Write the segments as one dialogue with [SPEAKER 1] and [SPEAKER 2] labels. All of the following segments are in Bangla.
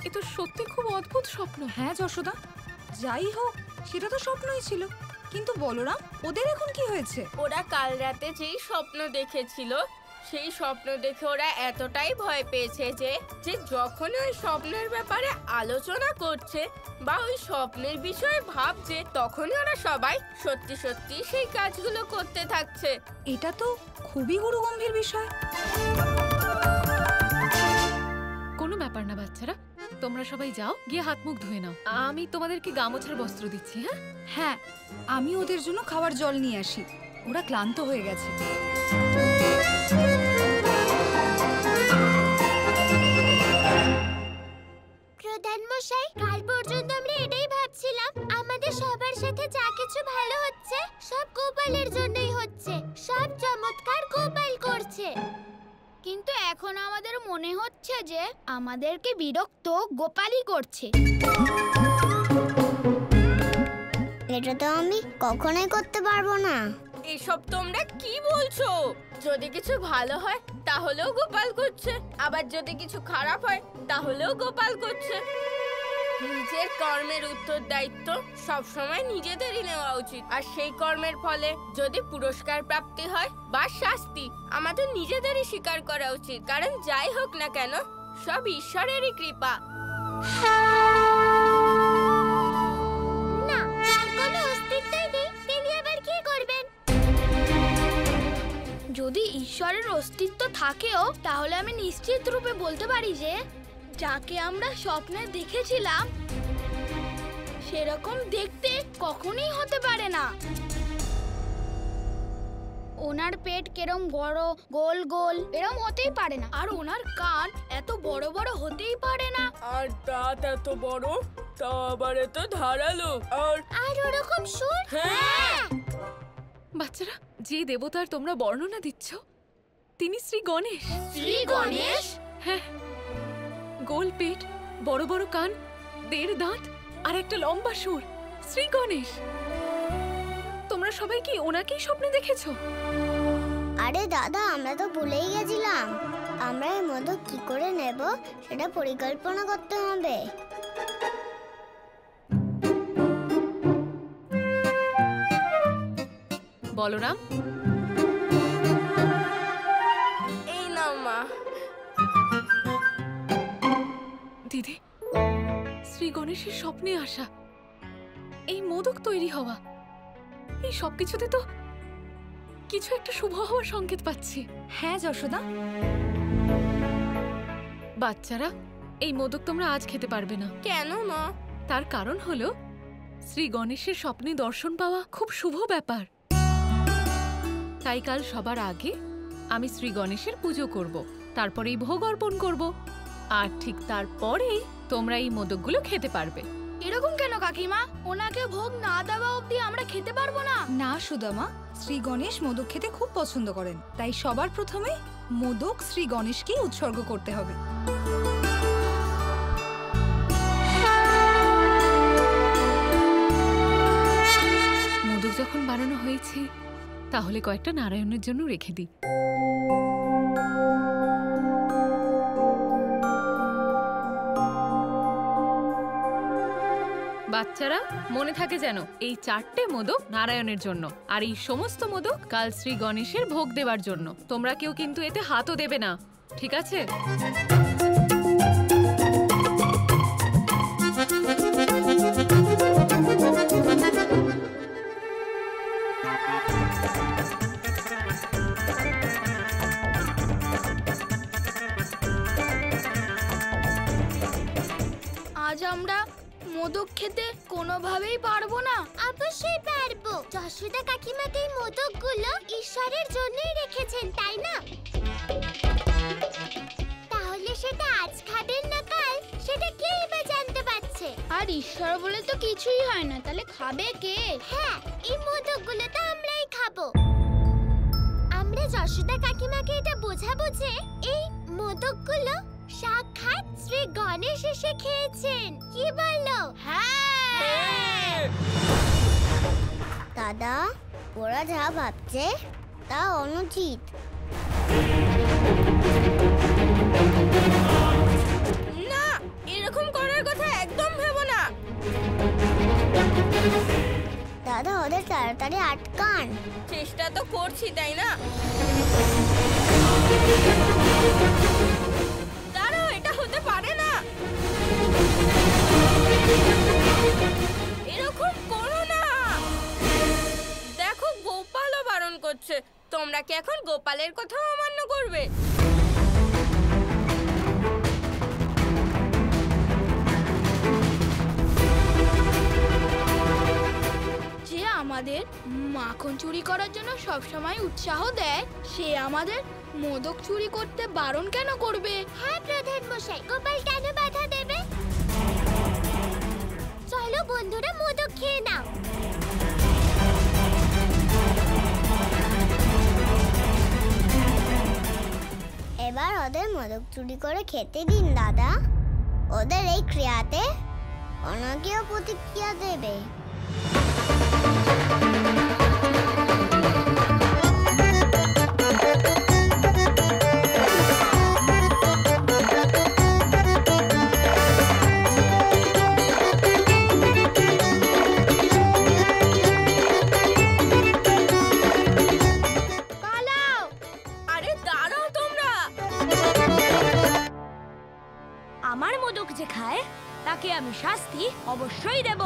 [SPEAKER 1] এ তো সত্যি খুব অদ্ভুত স্বপ্ন।
[SPEAKER 2] হ্যাঁ যশোদা, যাই হোক সেটা তো স্বপ্নই ছিল, কিন্তু বলরাম ওদের এখন কি হয়েছে?
[SPEAKER 3] ওরা কাল রাতে যেই স্বপ্ন দেখেছিল সেই স্বপ্ন দেখে ওরা এতটাই ভয় পেয়েছে যে যখন ওই স্বপ্নের ব্যাপারে আলোচনা করছে বা ওই স্বপ্নের বিষয়ে ভাবছে, তখনই ওরা সবাই সত্যি সত্যি সেই কাজগুলো করতে থাকছে।
[SPEAKER 2] এটা তো খুবই গুরুগম্ভীর বিষয়।
[SPEAKER 1] কোনো ব্যাপার না বাচ্চারা, তোমরা সবাই যাও, গিয়ে হাত মুখ ধুয়ে নাও। আমি তোমাদেরকে গামোছার বস্ত্র দিচ্ছি। হ্যাঁ
[SPEAKER 2] হ্যাঁ, আমি ওদের জন্য খাবার জল নিয়ে আসি, ওরা ক্লান্ত হয়ে গেছে।
[SPEAKER 4] প্রধান মশাই, কাল পর্যন্ত আমরা এটাই ভাবছিলাম আমাদের সবার সাথে যা কিছু ভালো হচ্ছে সব গোপালের জন্যই হচ্ছে, সব চমৎকার গোপাল করছে। কিন্তু এখন আমাদের মনে হচ্ছে যে আমাদেরকে বিরক্ত গোপালই করছে। এটা তো আমি কখনোই করতে পারবো না।
[SPEAKER 3] এসব তোমরা কি বলছো? যদি কিছু ভালো হয় তাহলেও গোপাল করছে, আবার যদি কিছু খারাপ হয় তাহলেও গোপাল করছে। নিজের কর্মের উত্তরদায়িত্ব সবসময় নিজেদেরই নেওয়া উচিত, আর সেই কর্মের ফলে যদি পুরস্কার প্রাপ্তি হয় বা শাস্তি আমাদের নিজেদেরই স্বীকার করা উচিত, কারণ যাই হোক না কেন সব ঈশ্বরেরই কৃপা।
[SPEAKER 4] না, তার কোনো অস্তিত্বই নেই, তিনি আবার কি করবেন?
[SPEAKER 5] যদি ঈশ্বরের অস্তিত্ব থাকেও তাহলে আমি নিশ্চিত রূপে বলতে পারি যে যাকে আমরা স্বপ্নে দেখেছিলাম সেরকম দেখতে কখনোই হতে পারে না। ওনার পেট কেরম বড় গোল গোল এরকম হতেই পারে না, আর ওনার কান এত বড় বড় হতেই পারে না,
[SPEAKER 3] আর দাঁত এত বড়, তা আবার এত ধারালো,
[SPEAKER 4] আর ওরকম সুর।
[SPEAKER 3] হ্যাঁ,
[SPEAKER 1] বাচ্চারা, যে দেবতার তোমরা বর্ণনা দিচ্ছ তিনি শ্রী গণেশ।
[SPEAKER 5] শ্রী গণেশ?
[SPEAKER 1] হ্যাঁ, গোল পেট, বড় বড় কান, 1.5 দাঁত আর একটা লম্বা সুর, শ্রী গণেশ। তোমরা সবাই কি ওনাকেই স্বপ্নে দেখেছো?
[SPEAKER 4] আরে দাদা, আমরা তো ভুলেই গেছিলাম। আমরা এই মোদক কি করে নেব সেটা পরিকল্পনা করতে হবে।
[SPEAKER 1] বলরাম,
[SPEAKER 3] এই নাও মা।
[SPEAKER 1] দিদি, শ্রী গণেশের স্বপ্নে আসা, এই মোদক তৈরি হওয়া, এই সবকিছুতে তো কিছু একটা শুভ হওয়ার সংকেত পাচ্ছি।
[SPEAKER 2] হ্যাঁ যশোদা।
[SPEAKER 1] বাচ্চারা, এই মোদক তোমরা আজ খেতে পারবে না।
[SPEAKER 3] কেন মা?
[SPEAKER 1] তার কারণ হলো শ্রী গণেশের স্বপ্নে দর্শন পাওয়া খুব শুভ ব্যাপার। তাই কাল সবার আগে আমি শ্রী গণেশের পুজো করব, তারপরেই ভোগ অর্পণ করব, আর ঠিক তারপরেই তোমরা এই মোদকগুলো খেতে পারবে।
[SPEAKER 5] এরকম কেন কাকিমা? ওনাকে ভোগ না দেওয়া অবধি আমরা খেতে পারবো না?
[SPEAKER 2] না সুদামা, শ্রী গণেশ মোদক খেতে খুব পছন্দ করেন, তাই সবার প্রথমে মোদক শ্রী গণেশকেই উৎসর্গ করতে হবে।
[SPEAKER 1] মোদক যখন বানানো হয়েছে তাহলে কয়েকটা নারায়ণের জন্য রেখে দিই। বাচ্চারা, মনে থাকে যেন এই 4টে মোদক নারায়ণের জন্য, আর এই সমস্ত মোদক কাল শ্রী গণেশের ভোগ দেবার জন্য। তোমরা কেউ কিন্তু এতে হাতও দেবে না, ঠিক আছে?
[SPEAKER 5] আজ আমরা মোদক খেতে কোনোভাবেই পারবো না।
[SPEAKER 4] অবশ্যই পারবো। যশোদা কাকিমাকে এই মোদকগুলো ঈশ্বরের জন্যই রেখেছেন, তাই না? তাহলে সেটা আজ খাবেন না কাল, সেটা কেই বা জানতে পারছে?
[SPEAKER 5] আর ঈশ্বর বলে তো কিছুই হয় না, তাহলে খাবে কে?
[SPEAKER 4] হ্যাঁ, এই মোদকগুলো তো আমরাই খাবো। আমরা যশোদা কাকিমাকে এটা বোঝাবো যে এই মোদকগুলো সাক্ষাৎ শ্রী গণেশ এসে খেয়েছেন। কি বললো?
[SPEAKER 5] হ্যাঁ।
[SPEAKER 4] দাদা, ওরা যা ভাবছে তা অনুচিত।
[SPEAKER 3] না, এরকম পরের কথা একদম ভেবো না।
[SPEAKER 4] দাদা ওদের তাড়াতাড়ি আটকান।
[SPEAKER 3] চেষ্টা তো করছি, তাই না? দাঁড়াও, এটা হতে পারে না। এরকম করো না। দেখো, গোপালও বারণ করছে। তোমরা কি এখন গোপালের কথা অমান্য করবে?
[SPEAKER 5] যে আমাদের মাখন চুরি করার জন্য সব সময় উৎসাহ দেয়, সে আমাদের মোদক চুরি করতে বারণ কেন করবে?
[SPEAKER 4] হ্যাঁ প্রধান মশাই, গোপাল কেন বাধা দেবে? চলো বন্ধুরা, মোদক খেয়ে নাও। এবার ওদের মোদক চুরি করে খেতে দিন দাদা। ওদের এই ক্রিয়াতে অনেকেও প্রতিক্রিয়া দেবে।
[SPEAKER 3] আরে দাঁড়াও তোমরা।
[SPEAKER 5] আমার মোদক যে খায় তাকে আমি শাস্তি অবশ্যই দেব।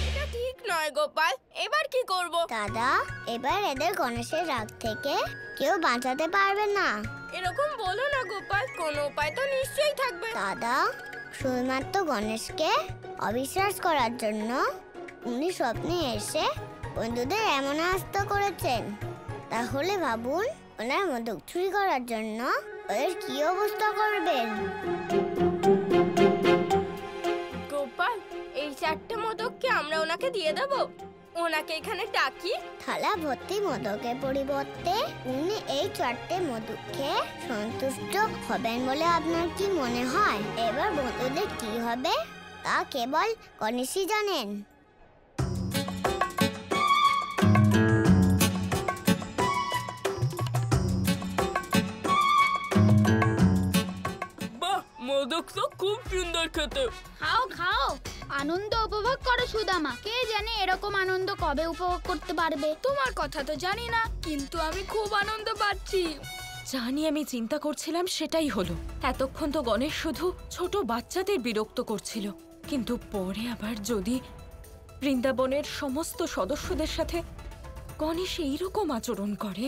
[SPEAKER 3] এটা ঠিক নয় গোপাল, এবার কি করব?
[SPEAKER 4] দাদা এবার এদের গণেশের রাগ থেকে কেউ বাঁচাতে পারবে না।
[SPEAKER 3] এরকম বলো না গোপাল, কোনো উপায় তো নিশ্চয়ই থাকবে।
[SPEAKER 4] দাদা শুধুমাত্র গণেশকে অবিশ্বাস করার জন্য উনি স্বপ্নে এসে বন্ধুদের এমন আস্ত করেছেন। তাহলে ভাবুন, ওনার মোদক চুরি করার জন্য ওদের কি অবস্থা করবেন।
[SPEAKER 3] গোপাল, এই 4টে মোদককে আমরা ওনাকে দিয়ে দেব? ওনাকে এখানে ডাকি।
[SPEAKER 4] থালা ভর্তি মোদকের পরিবর্তে উনি এই 4টে মোদক খেয়ে সন্তুষ্ট হবেন বলে আপনার কি মনে হয়? এবার বন্ধুদের কি হবে তা কেবল গণেশই জানেন।
[SPEAKER 3] বাহ, মোদক তো খুব সুন্দর খেতে।
[SPEAKER 5] খাও খাও, আনন্দ উপভোগ করো সুদামা। কে জানে এরকম আনন্দ কবে উপভোগ করতে পারবে। তোমার কথা তো জানি না, কিন্তু আমি খুব আনন্দ পাচ্ছি।
[SPEAKER 1] জানি, আমি চিন্তা করছিলাম সেটাই হলো। এতক্ষণ তো গণেশ শুধু ছোট বাচ্চাদের বিরক্ত করছিল, কিন্তু পরে আবার যদি বৃন্দাবনের সমস্ত সদস্যদের সাথে গণেশ এইরকম আচরণ করে,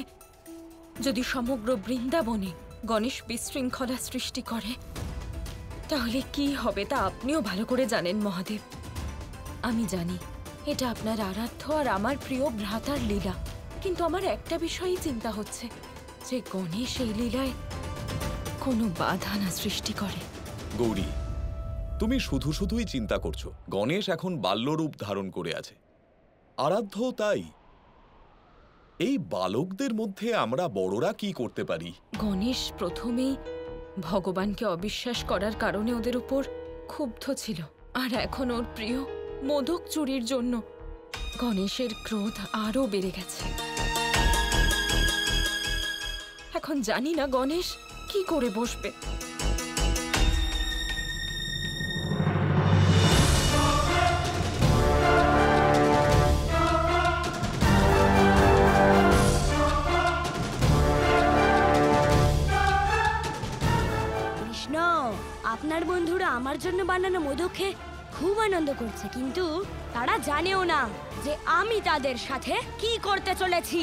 [SPEAKER 1] যদি সমগ্র বৃন্দাবনে গণেশ বিশৃঙ্খলা সৃষ্টি করে, তাহলে কি হবে তা আপনিও ভালো করে জানেন মহাদেব। আমি জানি এটা আপনার আরাধ্য আর আমার প্রিয় ভ্রাতার লীলা, কিন্তু আমার একটা বিষয়ই চিন্তা হচ্ছে, যে গণেশ এই লীলায় কোনো বাধা না সৃষ্টি করে।
[SPEAKER 6] গৌরী, তুমি শুধু শুধুই চিন্তা করছো। গণেশ এখন বাল্যরূপ ধারণ করে আছে, আরাধ্যও তাই। এই বালকদের মধ্যে আমরা বড়রা কি করতে পারি?
[SPEAKER 1] গণেশ প্রথমেই ভগবানকে অবিশ্বাস করার কারণে ওদের উপর ক্ষুব্ধ ছিল, আর এখন ওর প্রিয় মোদক চুরির জন্য গণেশের ক্রোধ আরও বেড়ে গেছে। এখন জানি না গণেশ কি করে বসবে।
[SPEAKER 5] আপনার বন্ধুরা আমার জন্য বানানো মোদক খেয়ে খুব আনন্দ করছে, কিন্তু তারা জানেও না যে আমি তাদের সাথে কি করতে চলেছি।